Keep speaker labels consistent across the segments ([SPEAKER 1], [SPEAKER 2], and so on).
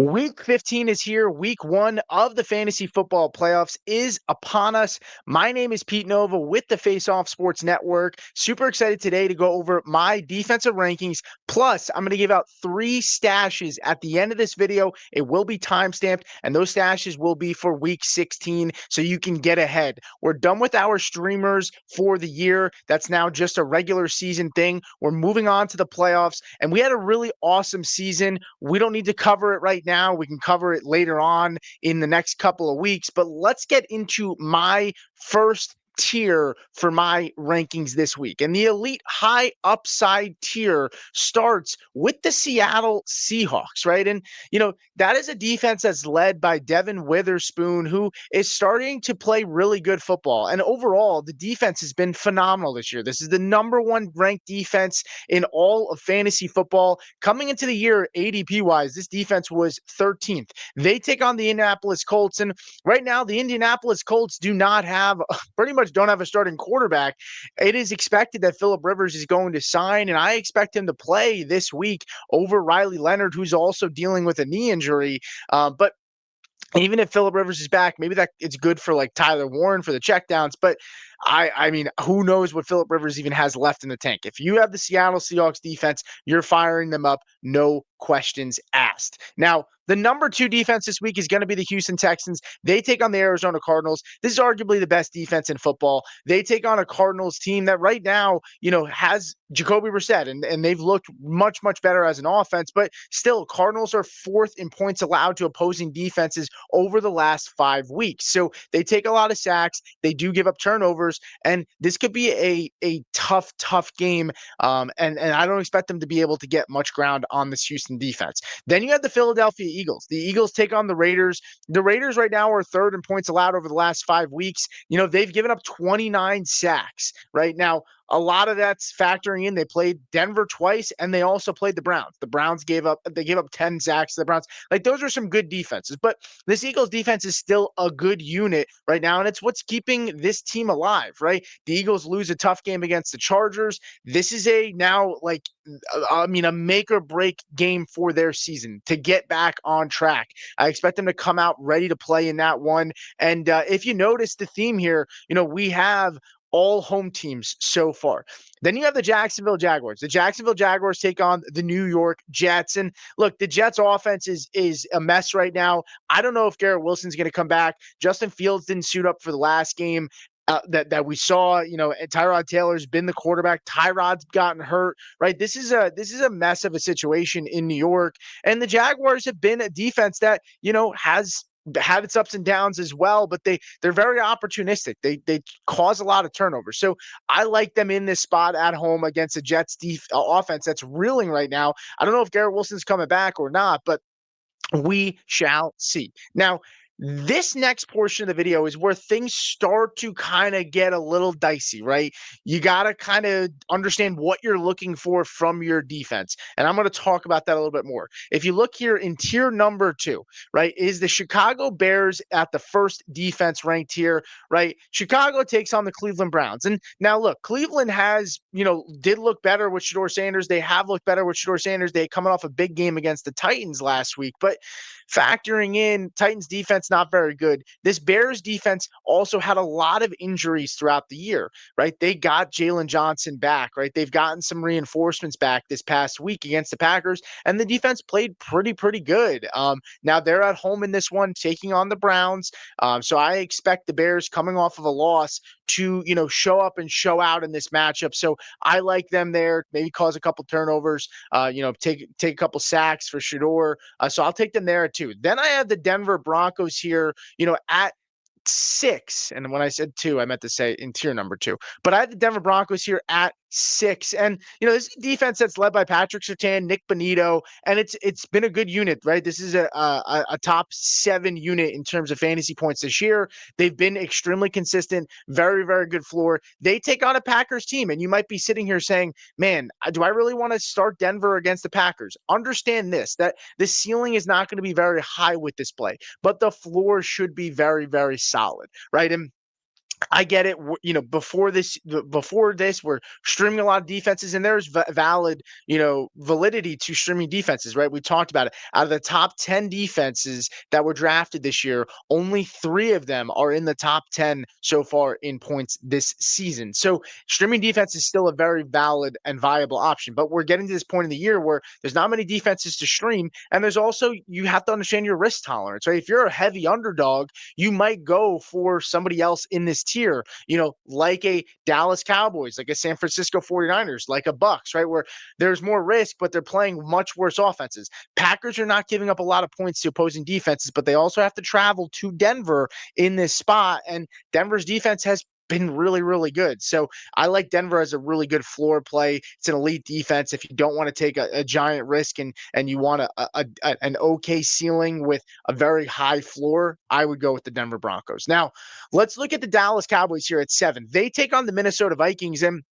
[SPEAKER 1] Week 15 is here. Week 1 of the fantasy football playoffs is upon us. My name is Pete Nova with the Face Off Sports Network. Super excited today to go over my defensive rankings. Plus, I'm going to give out 3 stashes at the end of this video. It will be timestamped, and those stashes will be for week 16 so you can get ahead. We're done with our streamers for the year. That's now just a regular season thing. We're moving on to the playoffs, and we had a really awesome season. We don't need to cover it right now. We can cover it later on in the next couple of weeks, but let's get into my first tier for my rankings this week. And the elite high upside tier starts with the Seattle Seahawks, right? And, that is a defense that's led by Devin Witherspoon, who is starting to play really good football. And overall, the defense has been phenomenal this year. This is the number 1 ranked defense in all of fantasy football. Coming into the year, ADP wise, this defense was 13th. They take on the Indianapolis Colts. And right now, the Indianapolis Colts pretty much don't have a starting quarterback. It is expected that Phillip Rivers is going to sign, and I expect him to play this week over Riley Leonard, who's also dealing with a knee injury. But even if Phillip Rivers is back, maybe that it's good for like Tyler Warren for the checkdowns. But I mean, who knows what Phillip Rivers even has left in the tank? If you have the Seattle Seahawks defense, you're firing them up, no questions asked. Now, the number 2 defense this week is going to be the Houston Texans. They take on the Arizona Cardinals. This is arguably the best defense in football. They take on a Cardinals team that right now, has Jacoby Brissett, and they've looked much, much better as an offense. But still, Cardinals are 4th in points allowed to opposing defenses over the last 5 weeks. So they take a lot of sacks. They do give up turnovers, and this could be a tough, tough game. And I don't expect them to be able to get much ground on this Houston defense. Then you have the Philadelphia Eagles. The Eagles take on the Raiders. The Raiders right now are 3rd in points allowed over the last 5 weeks. They've given up 29 sacks right now. A lot of that's factoring in. They played Denver twice, and they also played the Browns. The Browns gave up 10 sacks to the Browns. Like, those are some good defenses. But this Eagles defense is still a good unit right now, and it's what's keeping this team alive, right? The Eagles lose a tough game against the Chargers. This is a make or break game for their season to get back on track. I expect them to come out ready to play in that one. And if you notice the theme here, we have all home teams so far. Then you have the Jacksonville Jaguars. The Jacksonville Jaguars take on the New York Jets. And look, the Jets offense is a mess right now. I don't know if Garrett Wilson's going to come back. Justin Fields didn't suit up for the last game. That we saw, Tyrod Taylor's been the quarterback. Tyrod's gotten hurt, right? This is a mess of a situation in New York, and the Jaguars have been a defense that has had its ups and downs as well, but they're very opportunistic. They cause a lot of turnovers, so I like them in this spot at home against the Jets offense that's reeling right now. I don't know if Garrett Wilson's coming back or not, but we shall see. Now, this next portion of the video is where things start to kind of get a little dicey, right? You got to kind of understand what you're looking for from your defense. And I'm going to talk about that a little bit more. If you look here in tier number 2, right, is the Chicago Bears at the first defense ranked here, right? Chicago takes on the Cleveland Browns. And now look, Cleveland did look better with Shedeur Sanders. They have looked better with Shedeur Sanders. They coming off a big game against the Titans last week, but factoring in Titans defense, not very good. This Bears defense also had a lot of injuries throughout the year, right? They got Jalen Johnson back, right? They've gotten some reinforcements back this past week against the Packers, and the defense played pretty good. Now they're at home in this one, taking on the Browns. So I expect the Bears coming off of a loss to, show up and show out in this matchup. So I like them there, maybe cause a couple turnovers, take a couple sacks for Shedeur. So I'll take them there too. Then I have the Denver Broncos here, at 6. And when I said 2, I meant to say in tier number 2. But I had the Denver Broncos here at 6. And, this is a defense that's led by Patrick Surtain, Nick Bonito, and it's been a good unit, right? This is a top 7 unit in terms of fantasy points this year. They've been extremely consistent, very, very good floor. They take on a Packers team, and you might be sitting here saying, man, do I really want to start Denver against the Packers? Understand this, that the ceiling is not going to be very high with this play, but the floor should be very, very solid, right? And I get it. Before this, we're streaming a lot of defenses, and there's valid, validity to streaming defenses, right? We talked about it. Out of the top 10 defenses that were drafted this year, only 3 of them are in the top 10 so far in points this season. So streaming defense is still a very valid and viable option. But we're getting to this point in the year where there's not many defenses to stream, and there's also, you have to understand your risk tolerance, right? If you're a heavy underdog, you might go for somebody else in this tier, like a Dallas Cowboys, like a San Francisco 49ers, like a Bucks, right? Where there's more risk, but they're playing much worse offenses. Packers are not giving up a lot of points to opposing defenses, but they also have to travel to Denver in this spot. And Denver's defense has been really, really good. So I like Denver as a really good floor play. It's an elite defense. If you don't want to take a giant risk and you want an okay ceiling with a very high floor, I would go with the Denver Broncos. Now, let's look at the Dallas Cowboys here at 7. They take on the Minnesota Vikings, and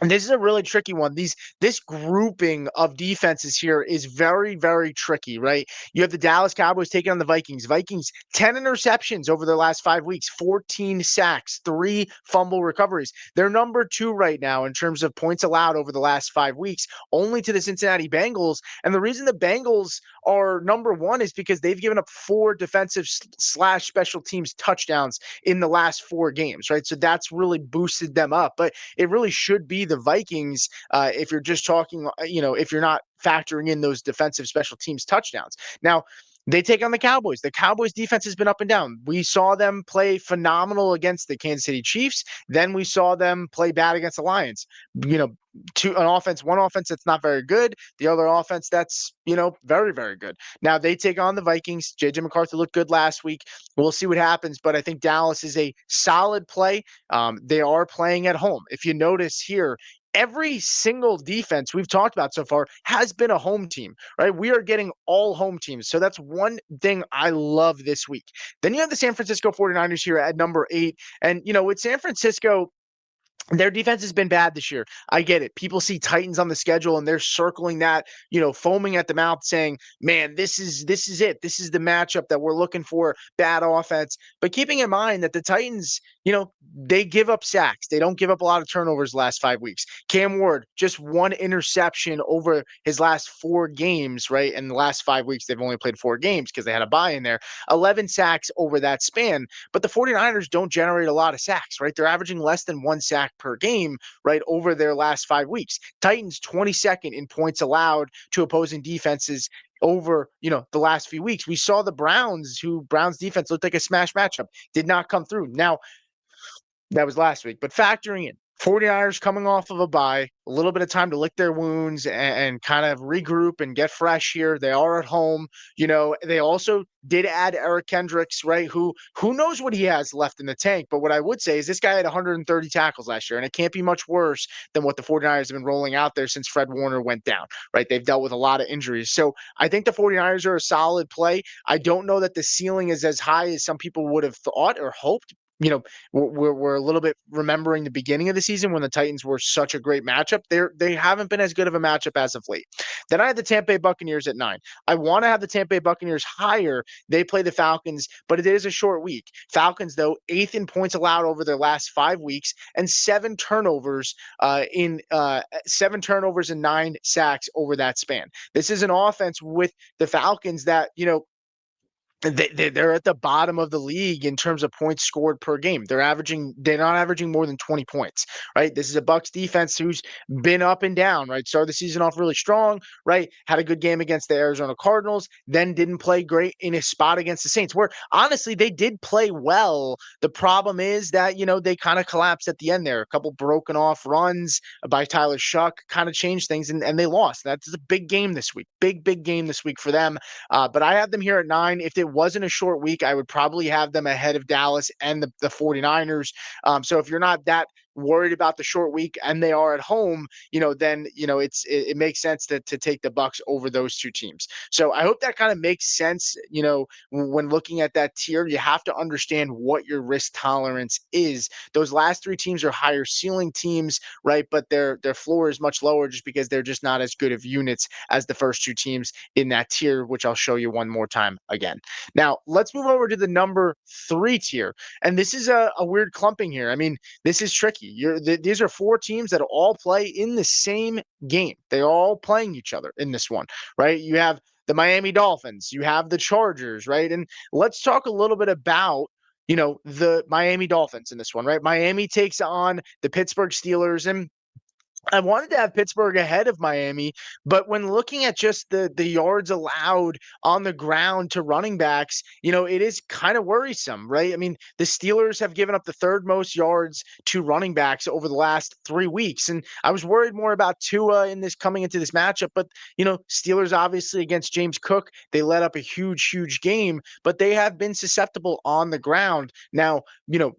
[SPEAKER 1] this is a really tricky one. This grouping of defenses here is very, very tricky, right? You have the Dallas Cowboys taking on the Vikings. Vikings, 10 interceptions over their last 5 weeks, 14 sacks, 3 fumble recoveries. They're number 2 right now in terms of points allowed over the last 5 weeks, only to the Cincinnati Bengals. And the reason the Bengals are number 1 is because they've given up 4 defensive slash special teams touchdowns in the last 4 games, right? So that's really boosted them up. But it really should be the Vikings, if you're just talking, if you're not factoring in those defensive special teams touchdowns. Now, they take on the Cowboys. The Cowboys defense has been up and down. We saw them play phenomenal against the Kansas City Chiefs. Then we saw them play bad against the Lions. One offense that's not very good, the other offense that's, very, very good. Now they take on the Vikings. JJ McCarthy looked good last week. We'll see what happens, but I think Dallas is a solid play. They are playing at home. If you notice here, every single defense we've talked about so far has been a home team, right? We are getting all home teams. So that's one thing I love this week. Then you have the San Francisco 49ers here at number 8. And, with San Francisco, their defense has been bad this year. I get it. People see Titans on the schedule and they're circling that, foaming at the mouth saying, man, this is it. This is the matchup that we're looking for, bad offense. But keeping in mind that the Titans, they give up sacks. They don't give up a lot of turnovers the last 5 weeks. Cam Ward, just 1 interception over his last 4 games, right? And the last 5 weeks, they've only played 4 games because they had a bye in there. 11 sacks over that span. But the 49ers don't generate a lot of sacks, right? They're averaging less than 1 sack per game, right, over their last 5 weeks. Titans 22nd in points allowed to opposing defenses over, the last few weeks. We saw the Browns defense looked like a smash matchup, did not come through. Now, that was last week, but factoring in 49ers coming off of a bye, a little bit of time to lick their wounds and kind of regroup and get fresh here. They are at home. They also did add Eric Kendricks, right? Who knows what he has left in the tank. But what I would say is this guy had 130 tackles last year, and it can't be much worse than what the 49ers have been rolling out there since Fred Warner went down, right? They've dealt with a lot of injuries. So I think the 49ers are a solid play. I don't know that the ceiling is as high as some people would have thought or hoped. We're a little bit remembering the beginning of the season when the Titans were such a great matchup. They haven't been as good of a matchup as of late. Then I had the Tampa Bay Buccaneers at 9. I want to have the Tampa Bay Buccaneers higher. They play the Falcons, but it is a short week. Falcons, though, 8th in points allowed over their last 5 weeks, and 7 turnovers and 9 sacks over that span. This is an offense with the Falcons that, they're at the bottom of the league in terms of points scored per game. They're not averaging more than 20 points, right? This is a Bucs defense who's been up and down, right? Started the season off really strong, right? Had a good game against the Arizona Cardinals, then didn't play great in a spot against the Saints, where honestly they did play well. The problem is that, they kind of collapsed at the end there. A couple broken off runs by Tyler Shuck kind of changed things, and they lost. That's a big game this week. Big game this week for them. But I have them here at 9. If it wasn't a short week, I would probably have them ahead of Dallas and the 49ers. So if you're not that worried about the short week and they are at home, then it makes sense to take the Bucks over those two teams. So I hope that kind of makes sense. When looking at that tier, you have to understand what your risk tolerance is. Those last three teams are higher ceiling teams, right? But their floor is much lower just because they're just not as good of units as the first two teams in that tier, which I'll show you one more time again. Now, let's move over to the number three tier. And this is a weird clumping here. I mean, this is tricky. These are four teams that all play in the same game. They're all playing each other in this one, right? You have the Miami Dolphins, you have the Chargers, right? And let's talk a little bit about the Miami Dolphins in this one, right? Miami takes on the Pittsburgh Steelers, and I wanted to have Pittsburgh ahead of Miami, but when looking at just the yards allowed on the ground to running backs, it is kind of worrisome, right? I mean, the Steelers have given up the third most yards to running backs over the last 3 weeks, and I was worried more about Tua in this coming into this matchup. But Steelers obviously against James Cook, they let up a huge game, but they have been susceptible on the ground. Now,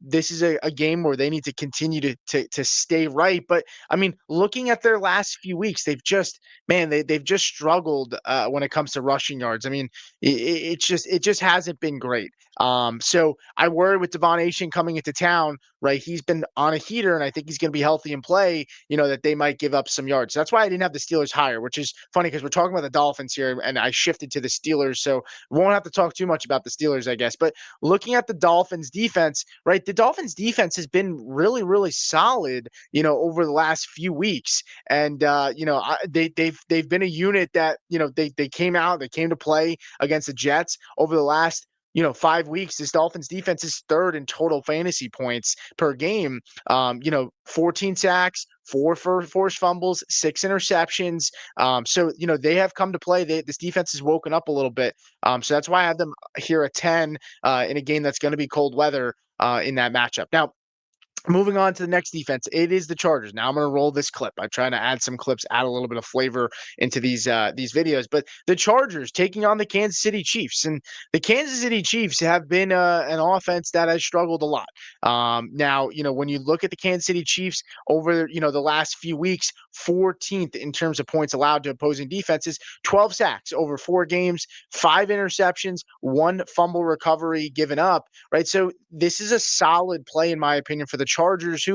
[SPEAKER 1] this is a game where they need to continue to stay right, but I mean, looking at their last few weeks, they've just struggled when it comes to rushing yards. I mean, it just hasn't been great. So I worry with Devon Achane coming into town, right? He's been on a heater, and I think he's going to be healthy and play. That they might give up some yards. That's why I didn't have the Steelers higher, which is funny because we're talking about the Dolphins here, and I shifted to the Steelers, so we won't have to talk too much about the Steelers, I guess. But looking at the Dolphins defense, right? The Dolphins defense has been really solid, over the last few weeks. And they've been a unit that they came to play against the Jets over the last 5 weeks. This Dolphins defense is third in total fantasy points per game. 14 sacks, four for forced fumbles, 6 interceptions. So they have come to play. This defense has woken up a little bit. So that's why I have them here at 10 in a game that's going to be cold weather in that matchup. Now, moving on to the next defense, it is the Chargers. Now I'm going to roll this clip. I'm trying to add some clips, add a little bit of flavor into these videos. But the Chargers taking on the Kansas City Chiefs, and the Kansas City Chiefs have been an offense that has struggled a lot. Now when you look at the Kansas City Chiefs over the last few weeks, 14th in terms of points allowed to opposing defenses, 12 sacks over 4 games, 5 interceptions, 1 fumble recovery given up. Right, so this is a solid play in my opinion for the Chargers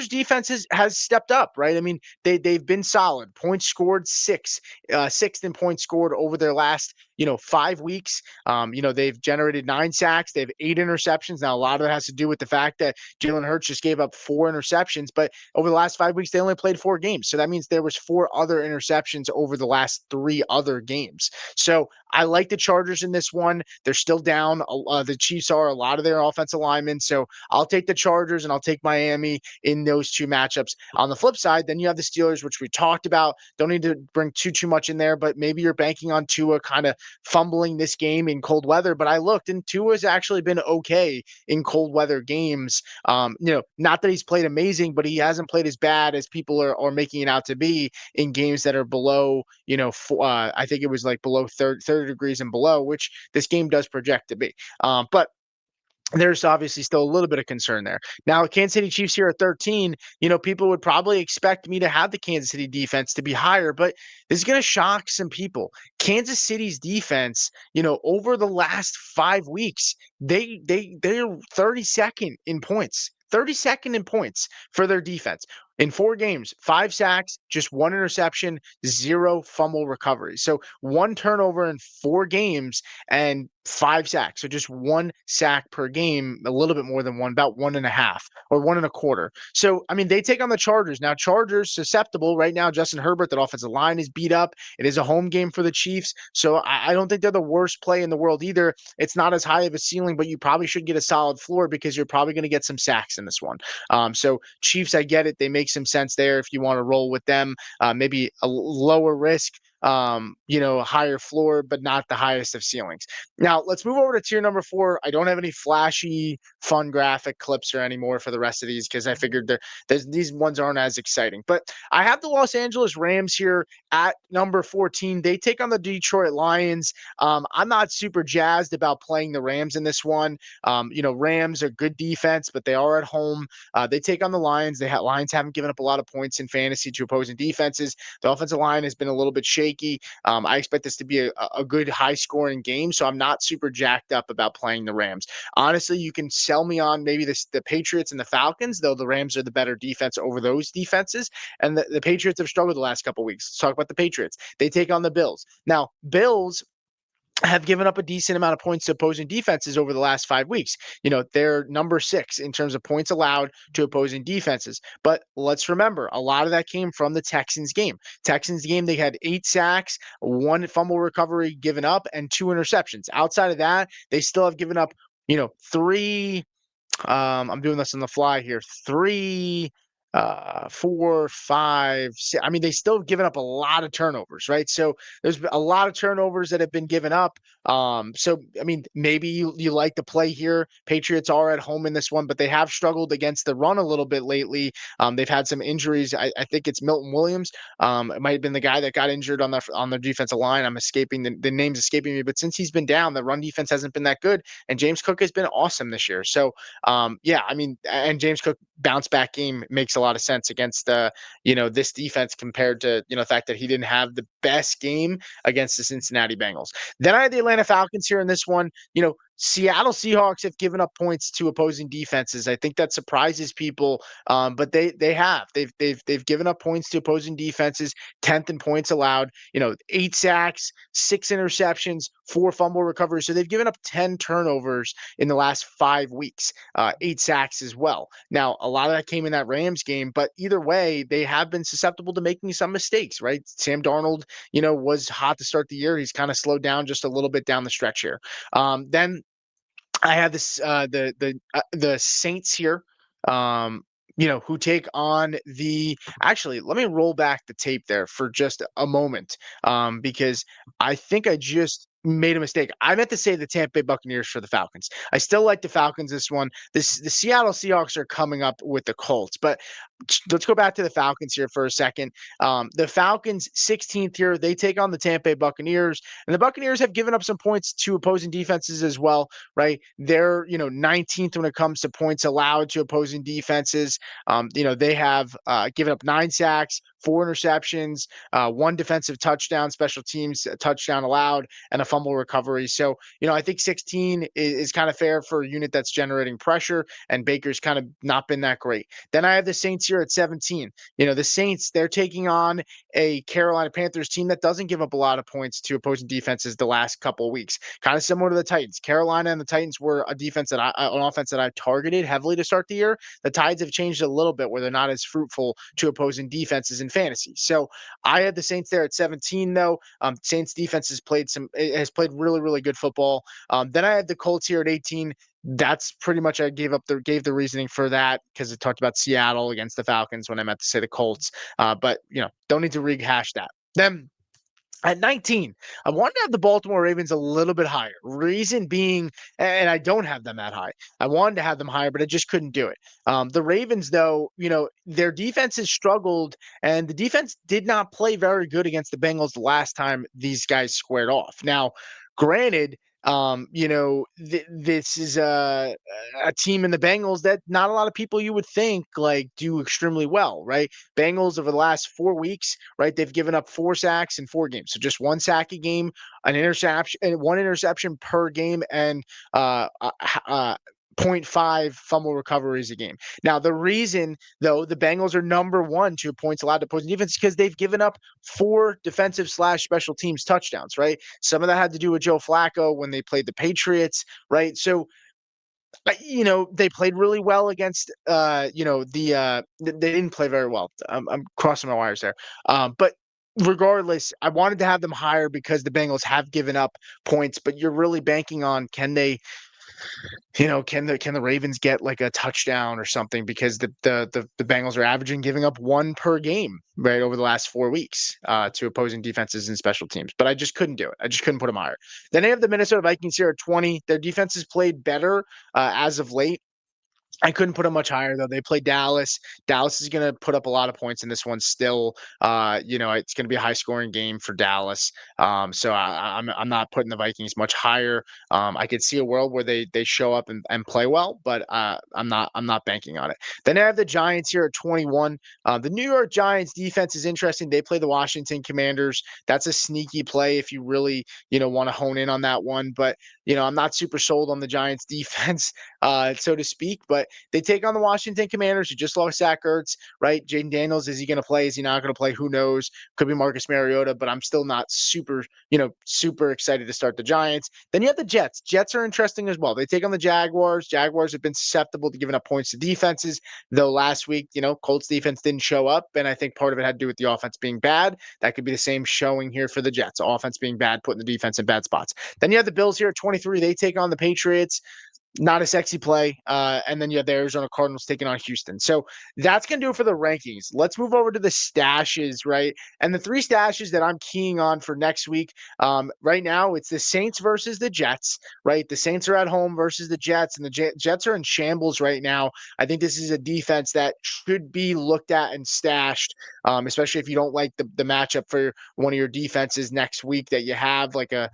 [SPEAKER 1] defense has stepped up, right? I mean, they've been solid. Points scored, sixth in points scored over their last 5 weeks. They've generated 9 sacks. They have 8 interceptions. Now, a lot of it has to do with the fact that Jalen Hurts just gave up 4 interceptions, but over the last 5 weeks, they only played 4 games. So that means there was 4 other interceptions over the last 3 other games. So I like the Chargers in this one. They're still down. The Chiefs are a lot of their offensive linemen. So I'll take the Chargers and I'll take Miami in those two matchups. On the flip side, then you have the Steelers, which we talked about. Don't need to bring too much in there, but maybe you're banking on Tua kind of fumbling this game in cold weather. But I looked, and Tua's actually been okay in cold weather games. Not that he's played amazing, but he hasn't played as bad as people are making it out to be in games that are below, I think it was like below 30 degrees and below, which this game does project to be. But there's obviously still a little bit of concern there. Now, Kansas City Chiefs here at 13, people would probably expect me to have the Kansas City defense to be higher, but this is going to shock some people. Kansas City's defense, over the last 5 weeks, they're 32nd in points. 32nd in points for their defense. In 4 games, 5 sacks, just 1 interception, 0 fumble recovery. So 1 turnover in 4 games and 5 sacks. So just 1 sack per game, a little bit more than one, about 1.5 or 1.25. So, I mean, they take on the Chargers. Now, Chargers susceptible right now. Justin Herbert, that offensive line is beat up. It is a home game for the Chiefs. So I don't think they're the worst play in the world either. It's not as high of a ceiling, but you probably should get a solid floor because you're probably going to get some sacks in this one. So Chiefs, I get it. They make some sense there if you want to roll with them. Maybe a lower risk. higher floor, but not the highest of ceilings. Now, let's move over to tier number 4. I don't have any flashy, fun graphic clips or anymore for the rest of these because I figured these ones aren't as exciting. But I have the Los Angeles Rams here at number 14. They take on the Detroit Lions. I'm not super jazzed about playing the Rams in this one. Rams are good defense, but they are at home. They take on the Lions. Lions haven't given up a lot of points in fantasy to opposing defenses. The offensive line has been a little bit shaky. I expect this to be a good high scoring game, so I'm not super jacked up about playing the Rams. Honestly, you can sell me on maybe the Patriots and the Falcons, though the Rams are the better defense over those defenses. And the Patriots have struggled the last couple of weeks. Let's talk about the Patriots. They take on the Bills. Now, Bills have given up a decent amount of points to opposing defenses over the last 5 weeks. They're number 6 in terms of points allowed to opposing defenses. But let's remember, a lot of that came from the Texans game. They had 8 sacks, 1 fumble recovery given up, and 2 interceptions. Outside of that, they still have given up, 3. I'm doing this on the fly here. 3, 4, 5, 6. I mean, they still have given up a lot of turnovers, right? So there's a lot of turnovers that have been given up. So I mean, maybe you like the play here. Patriots are at home in this one, but they have struggled against the run a little bit lately. They've had some injuries. I think it's Milton Williams. It might have been the guy that got injured on the defensive line. I'm escaping the name's escaping me, but since he's been down, the run defense hasn't been that good. And James Cook has been awesome this year. So yeah, I mean, and James Cook bounce back game makes a lot of sense against this defense compared to the fact that he didn't have the best game against the Cincinnati Bengals. Then I had the Atlanta Falcons here in this one. Seattle Seahawks have given up points to opposing defenses. I think that surprises people, but they've given up points to opposing defenses. 10th in points allowed. 8 sacks, 6 interceptions, 4 fumble recoveries. So they've given up 10 turnovers in the last 5 weeks. 8 sacks as well. Now, a lot of that came in that Rams game, but either way, they have been susceptible to making some mistakes, right? Sam Darnold, was hot to start the year. He's kind of slowed down just a little bit down the stretch here. Then I have the Saints here. Who take on the actually, let me roll back the tape there for just a moment. Because I think I just made a mistake. I meant to say the Tampa Bay Buccaneers for the Falcons. I still like the Falcons this one. The Seattle Seahawks are coming up with the Colts, but let's go back to the Falcons here for a second. The Falcons 16th here, they take on the Tampa Bay Buccaneers, and the Buccaneers have given up some points to opposing defenses as well, right? They're 19th when it comes to points allowed to opposing defenses. They have given up 9 sacks, 4 interceptions, 1 defensive touchdown, special teams touchdown allowed, and a fumble recovery. So, I think 16 is kind of fair for a unit that's generating pressure, and Baker's kind of not been that great. Then I have the Saints here at 17. The Saints, they're taking on a Carolina Panthers team that doesn't give up a lot of points to opposing defenses the last couple of weeks. Kind of similar to the Titans. Carolina and the Titans were an offense that I targeted heavily to start the year. The Tides have changed a little bit where they're not as fruitful to opposing defenses in fantasy. So I had the Saints there at 17, though. Saints defense has played really, really good football. Then I had the Colts here at 18. That's pretty much I gave the reasoning for that because it talked about Seattle against the Falcons when I meant to say the Colts. But don't need to rehash that. Then at 19, I wanted to have the Baltimore Ravens a little bit higher. Reason being, and I don't have them that high. I wanted to have them higher, but I just couldn't do it. The Ravens, though, their defense has struggled, and the defense did not play very good against the Bengals the last time these guys squared off. Now, granted, this is a team in the Bengals that not a lot of people you would think like do extremely well, right? Bengals over the last 4 weeks, right? They've given up 4 sacks in 4 games. So just 1 sack a game, an interception, and 1 interception per game, and 0.5 fumble recoveries a game. Now, the reason, though, the Bengals are number 1 to points allowed to opposing defense because they've given up 4 defensive/special teams touchdowns, right? Some of that had to do with Joe Flacco when they played the Patriots, right? So, they played really well against, they didn't play very well. I'm crossing my wires there. But regardless, I wanted to have them higher because the Bengals have given up points, but you're really banking on can they Can the Ravens get like a touchdown or something because the Bengals are averaging giving up one per game right over the last 4 weeks to opposing defenses and special teams. But I just couldn't do it. I just couldn't put them higher. Then they have the Minnesota Vikings here at 20. Their defense has played better as of late. I couldn't put them much higher though. They play Dallas. Dallas is going to put up a lot of points in this one still. It's going to be a high scoring game for Dallas. So I'm not putting the Vikings much higher. I could see a world where they show up and play well, but I'm not banking on it. Then I have the Giants here at 21. The New York Giants defense is interesting. They play the Washington Commanders. That's a sneaky play if you really want to hone in on that one. But I'm not super sold on the Giants defense, so to speak. But they take on the Washington Commanders, who just lost Zach Ertz, right? Jaden Daniels, is he going to play? Is he not going to play? Who knows? Could be Marcus Mariota, but I'm still not super excited to start the Giants. Then you have the Jets. Jets are interesting as well. They take on the Jaguars. Jaguars have been susceptible to giving up points to defenses, though last week, Colts defense didn't show up, and I think part of it had to do with the offense being bad. That could be the same showing here for the Jets. Offense being bad, putting the defense in bad spots. Then you have the Bills here at 23. They take on the Patriots. Not a sexy play. And then you have the Arizona Cardinals taking on Houston. So that's going to do it for the rankings. Let's move over to the stashes, right? And the three stashes that I'm keying on for next week, right now, it's the Saints versus the Jets, right? The Saints are at home versus the Jets, and the Jets are in shambles right now. I think this is a defense that should be looked at and stashed, especially if you don't like the matchup for one of your defenses next week that you have like a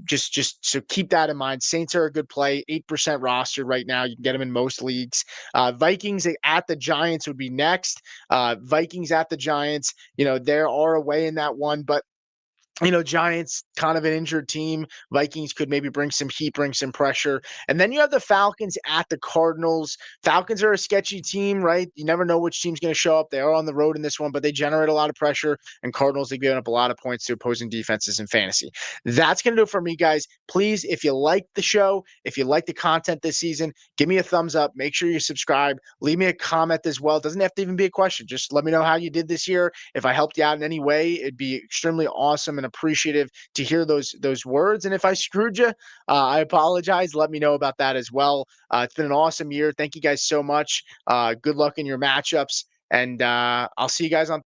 [SPEAKER 1] just so keep that in mind. Saints are a good play, 8% roster right now. You can get them in most leagues. Vikings at the Giants would be next. Vikings at the Giants. There are away in that one, but Giants kind of an injured team. Vikings could maybe bring some heat, bring some pressure. And then you have the Falcons at the Cardinals. Falcons are a sketchy team, right? You never know which team's going to show up. They are on the road in this one, but they generate a lot of pressure. And Cardinals have given up a lot of points to opposing defenses in fantasy. That's going to do it for me, guys. Please, if you like the show, if you like the content this season, give me a thumbs up. Make sure you subscribe. Leave me a comment as well. It doesn't have to even be a question. Just let me know how you did this year. If I helped you out in any way, it'd be extremely awesome and appreciative to hear those words. And if I screwed you, I apologize. Let me know about that as well. It's been an awesome year. Thank you guys so much. Good luck in your matchups, and I'll see you guys on